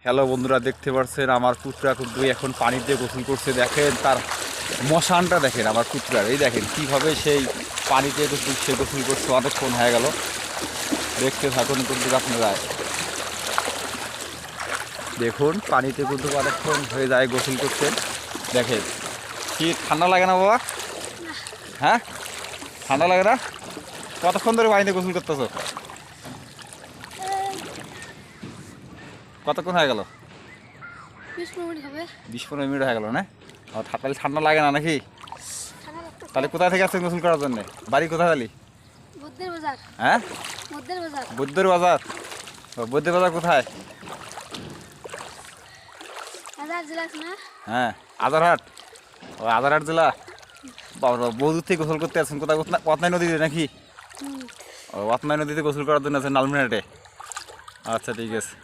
Hello বন্ধুরা, দেখতে পাচ্ছেন আমার পুত্রা কিন্তু এখন পানিতে গোসল করছে। দেখেন তার মশানটা, দেখেন আমার পুত্রার, এই দেখেন কীভাবে সেই পানিতে গোসল করছে। অনেকক্ষণ হয়ে গেল, দেখতে থাকুন কিন্তু আপনারা। দেখুন পানিতে কিন্তু অনেকক্ষণ হয়ে যায় গোসল করতে। দেখেন কি ঠান্ডা লাগে না বাবা? হ্যাঁ, ঠান্ডা লাগে না? কতক্ষণ ধরে পানিতে গোসল করতেছ? কতক্ষণ হয়ে গেল? 20-15 মিনিট হয়ে গেল না? তাহলে ঠান্ডা লাগে না নাকি? তাহলে কোথায় থেকে আসছেন গোসল করার জন্য? বাড়ি কোথায় তাহলে? হ্যাঁ, বৈদ্যের বাজার। বৈদ্যের বাজার কোথায়? হ্যাঁ, আজারহাট। ও আজারহাট জেলা। বাবা, বহুদূর থেকে গোসল করতে আসছেন। কোথায়? অতনাই নদীতে নাকি? ও অতনাই নদীতে গোসল করার জন্য আছেন লালমিনহাটে। আচ্ছা ঠিক আছে।